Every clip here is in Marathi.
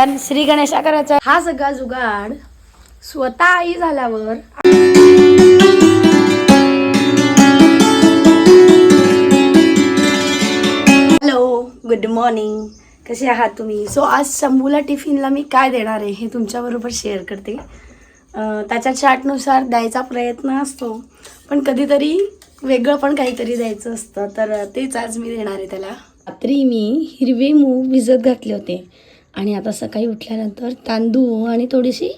श्री गणेशा करायचा हा सगळा जुगाड स्वतः आई झाल्यावर हॅलो गुड मॉर्निंग, कसे आहात तुम्ही? सो आज शंभूला टिफिनला मी काय देणार आहे हे तुमच्याबरोबर शेअर करते. त्याच्या चार्टनुसार द्यायचा प्रयत्न असतो, पण कधीतरी वेगळं पण काहीतरी द्यायचं असतं, तर तेच आज मी देणार आहे त्याला. रात्री मी हिरवे मूग भिजत घातले होते आणि आता सकाळी उठल्यानंतर तांदूळ आणि थोडीशी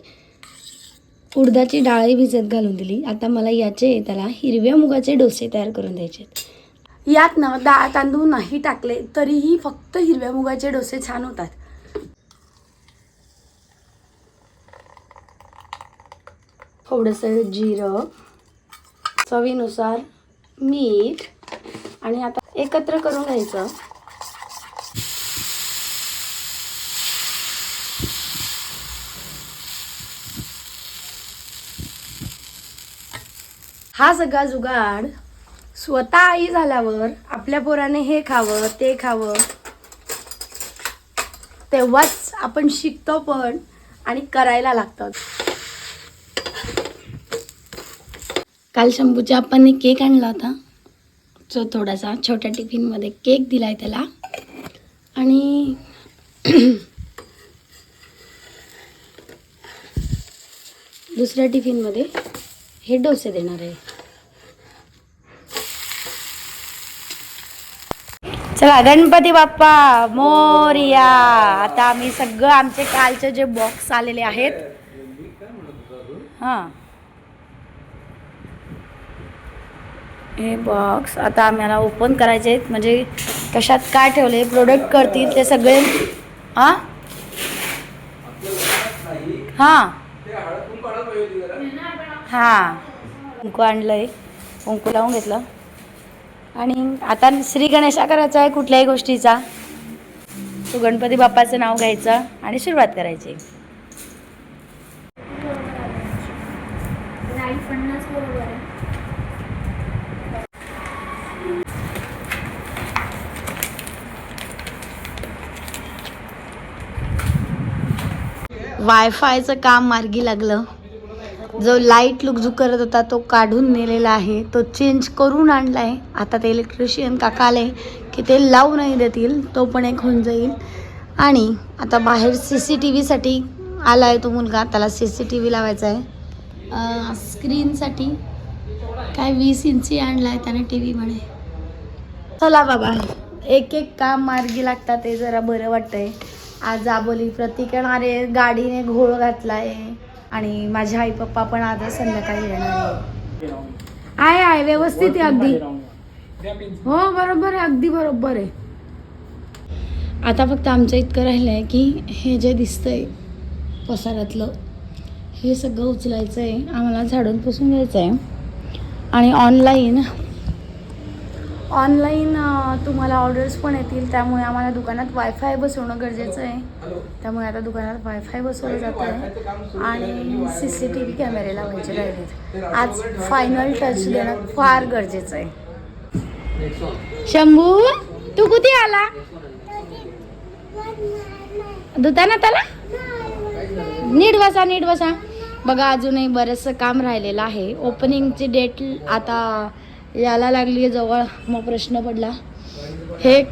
उडदाची डाळ भिजत घालून दिली. आता मला त्याला हिरव्या मुगाचे डोसे तयार करून द्यायचे. यात ना डाळ तांदूळ नाही टाकले तरीही फक्त हिरव्या मुगाचे डोसे छान होतात. थोडंसं जिरं, चवीनुसार मीठ आणि आता एकत्र करून घ्यायचं. हा सगळा जुगाड स्वतः आई झाल्यावर आपल्या पोराने हे खावं ते खावं तेव्हाच आपण शिकतो पण आणि करायला लागतो. काल शंभूच्या आप्पांनी केक आणला होता, जो थोडासा छोट्या टिफिनमध्ये केक दिलाय त्याला आणि दुसऱ्या टिफिनमध्ये हे डोसे देणार आहे. चला गणपती बाप्पा मोरया. आता आम्ही सगळं आमचे कालचे जे बॉक्स आलेले आहेत हे बॉक्स आता आम्हाला ओपन करायचे आहेत. म्हणजे कशात काय ठेवले प्रोडक्ट करतील ते सगळे. हां कुंकू आणलंय, कुंकू लावून घेतलं आणि आता श्री गणेशा करायचा आहे. कुठल्याही गोष्टीचा तो गणपती बाप्पाचं नाव घ्यायचं आणि सुरुवात करायची. वायफायचं काम मार्गी लागलं. जो लाईट लुक जो करत होता तो काढून नेलेला आहे, तो चेंज करून आणला आहे. आता ते इलेक्ट्रिशियन काका आले की ते लावू नाही देतील, तो पण एक होऊन जाईल. आणि आता बाहेर CCTV साठी आला आहे तो मुलगा, त्याला CCTV लावायचा आहे. स्क्रीनसाठी काय 20 इंची आणला आहे त्याने TV मध्ये. चला बाबा, एक एक काम मार्गी लागतात, ते जरा बरं वाटतंय. आज आबोली प्रतिकणारे गाडीने घोळ घातलाय आणि माझे आई पप्पा पण आज संध्याकाळी येणार आहे. व्यवस्थित आहे अगदी. हो बरोबर आहे, अगदी बरोबर आहे. आता फक्त आमचं इतकं राहिलं आहे की हे जे दिसतंय पसारातलं हे सगळं उचलायचं आहे, आम्हाला झाडून पुसून घ्यायचं आहे. आणि ऑनलाईन तुम्हाला ऑर्डर्स पण येतील, त्यामुळे आम्हाला दुकानात वायफाय बसवणं गरजेचं आहे. त्यामुळे आता दुकानात वायफाय बसवलं जातं आहे आणि CCTV कॅमेरे लावायचे राहिलेत. आज फायनल टच देणं फार गरजेचं आहे. शंभू तू कुठे आला? दुकानात आला? नीट बसा. बघा अजूनही बरंचसं काम राहिलेलं आहे. ओपनिंगची डेट आता यायला लागली जवळ, मग प्रश्न पडला. हे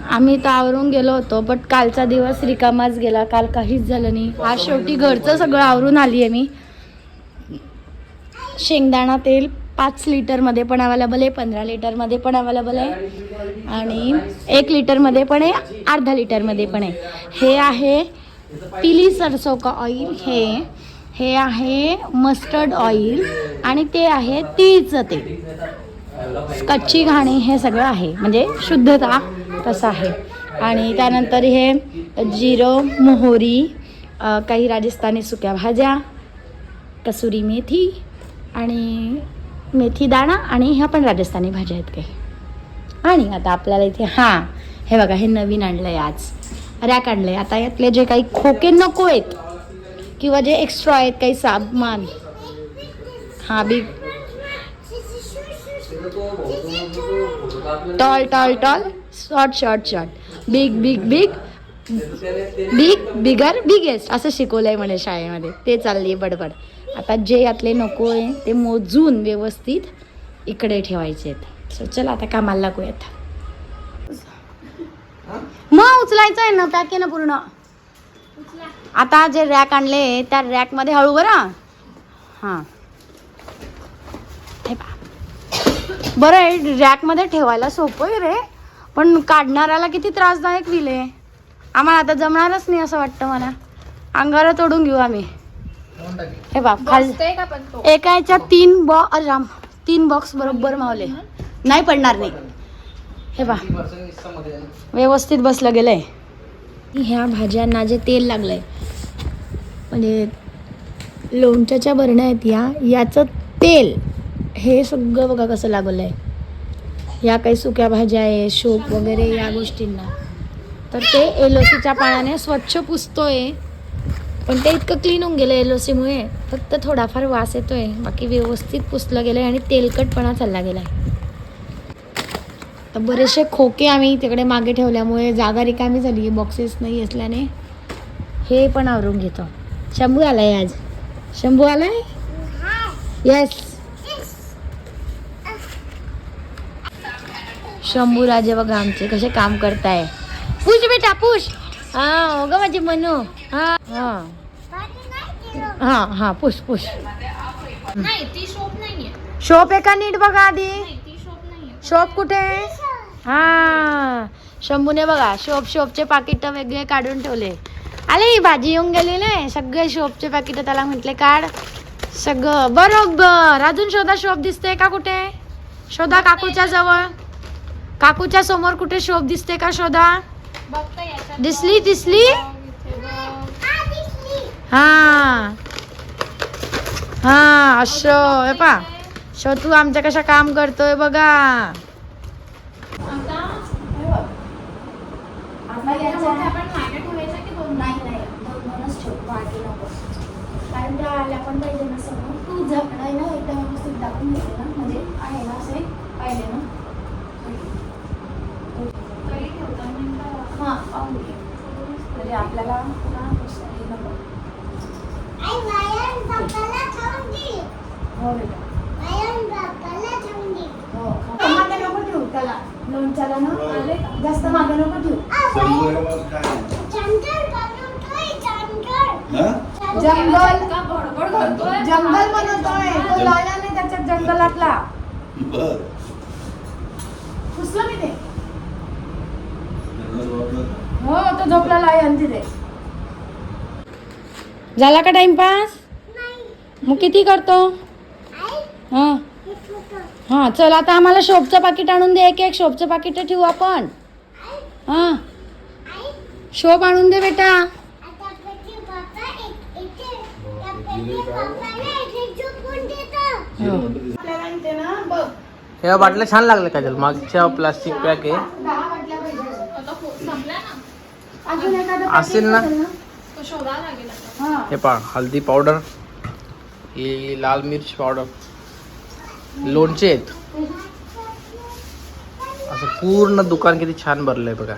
आम्ही तर आवरून गेलो होतो, बट कालचा दिवस रिकामाच गेला. काल काहीच झालं नाही. आज शेवटी घरचं सगळं आवरून आली आहे मी. शेंगदाणा तेल 5 लिटरमध्ये पण अवेलेबल आहे, 15 लिटरमध्ये पण अवेलेबल आहे आणि 1 लिटरमध्ये पण आहे, अर्धा लिटरमध्ये पण आहे. हे आहे पिली सरसों का ऑइल, हे आहे मस्टर्ड ऑइल आणि ते आहे तिळचं तेल. कच्ची घाणी हे सगळं आहे, म्हणजे शुद्धता तसं आहे. आणि त्यानंतर हे जिरं, मोहरी, काही राजस्थानी सुक्या भाज्या, कसुरी मेथी आणि मेथी दाणा आणि ह्या पण राजस्थानी भाज्या आहेत काही. आणि आता आपल्याला इथे हे बघा, हे नवीन आणलं आहे आज, रॅक आणलं आहे. आता यातले जे काही खोके नको आहेत किंवा जे एक्स्ट्रा आहेत काही सामान, big tall short big biggest असं शिकवलंय म्हणे शाळेमध्ये. ते चालली बडबड. आता जे यातले नको आहे ते मोजून व्यवस्थित इकडे ठेवायचे आहेत. सो चला आता कामाला लागूयात. मग उचलायचं आहे ना, पॅक आहे ना पूर्ण. आता जे रॅक आणले त्या रॅक मध्ये हळू बरं. हां बरं आहे, रॅक मध्ये ठेवायला सोपं आहे रे, पण काढणाऱ्याला किती त्रासदायक विले. आम्हाला आता जमणारच नाही असं वाटतं मला. अंगारा तोडून घेऊ आम्ही. हे बाप खाली एका याच्यात 3 बॉक्स बरोबर मावले. नाही पडणार नाही. हे बा व्यवस्थित बसलं गेलंय. ह्या भाज्यांना जे तेल लागलंय म्हणजे लोणच्याच्या बरण्या आहेत याचं तेल हे सगळं बघा कसं लागलंय. या काही सुक्या भाज्या आहे, शोप वगैरे या गोष्टींना तर ते एलोसीच्या पाण्याने स्वच्छ पुसतोय. पण ते इतकं क्लीन होऊन गेलं एलोसीमुळे, फक्त थोडाफार वास येतोय, बाकी व्यवस्थित पुसलं गेलंय आणि तेलकटपणा चालला गेलाय. तर बरेचसे खोके आम्ही तिकडे मागे ठेवल्यामुळे जागा रिकामी झाली. बॉक्सेस नाही असल्याने हे पण आवरून घेतो. शंभू आलाय आज. शंभू आलाय. येस शंभू राजे बघा आमचे कसे काम करताय. पुश बेटा पुश. हा हो ग माझी मनू. हा हा हा हा पुश पुश. नाही ती शॉप नाहीये. शॉप आहे का नीट बघा आधी. ती शॉप नाहीये. शॉप कुठे आहे. हा शंभूने बघा शॉपचे पाकिट वेगळे काढून ठेवले. आले ही भाजी येऊन गेलेली आहे. सगळे शॉपचे पाकिट त्याला म्हटले काढ. सगळं बरोबर. अजून शोधा शॉप दिसते का कुठे. शोधा काकूच्या जवळ. काकूच्या समोर कुठे शॉप दिसते का शोधा. दिसली हा हा असं हे पा शो तू आमच्या कशा काम करतोय बघा. कारण त्या आल्या पण पाहिजे ना समोर. तू झाकणाय ना एकदम व्यवस्थित दाखवून घेते ना, म्हणजे आहे ना असे पाहिले ना. हां पाहून घे म्हणजे आपल्याला पुन्हा हे नको. हो बेटा हो मागे नको ठेवू त्याला. लोणच्याला ना जास्त मागे नको ठेवू. जंगल बनवतोय तो. लावला नाही त्याच्यात जंगलातला. पुसलं मी ते. हो तो झोपला आहे तिथे. झाला का टाइमपास. मग किती करतो. हां हां चल आता आम्हाला शोपचं पाकिट आणून दे. एक शोपचं पाकिट ठेवू आपण. हां शोप आणून दे बेटा. ह्या बाटल्या छान लागल्या काजल. मागच्या प्लास्टिक पॅक आहे असेल ना. हे पहा हल्दी पावडर, ही लाल मिर्च पावडर, लोणचे आहेत. असं पूर्ण दुकान किती छान भरलंय बघा.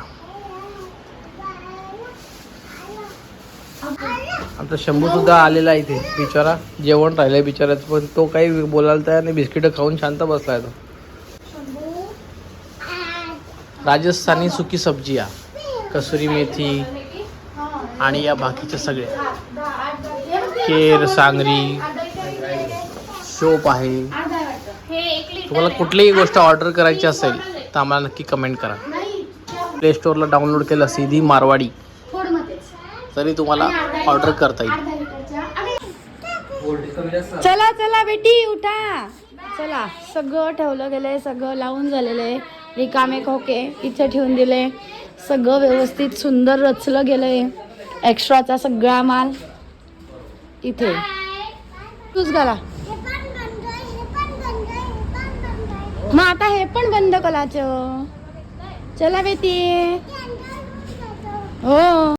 आमचा शंभू सुद्धा आलेला आहे इथे. बिचारा जेवण राहिलंय बिचाराचं, पण तो काही बोलायला तयार नाही. बिस्किट खाऊन शांत बसलाय तो. राजस्थानी सुकी सब्जिया, कसुरी मेथी आणि या बाकीच्या सगळ्या केर, सांगरी, शोप आहे. तुम्हाला कुठलीही गोष्ट ऑर्डर करायची असेल तर आम्हाला नक्की कमेंट करा. प्ले स्टोअरला डाउनलोड केलं सीधी मारवाडी तरी तुम्हाला ऑर्डर करता येईल. चला चला बेटी उठा. चला सगळं ठेवलं गेलंय, सगळं लावून झालेलं आहे. रिकामे खोके इथे ठेवून दिले. सगळं व्यवस्थित सुंदर रचलं गेलंय. एक्स्ट्राचा सगळा माल इथे. तूच घाला मग आता हे पण बंद कलाचं. चला बेटी हो.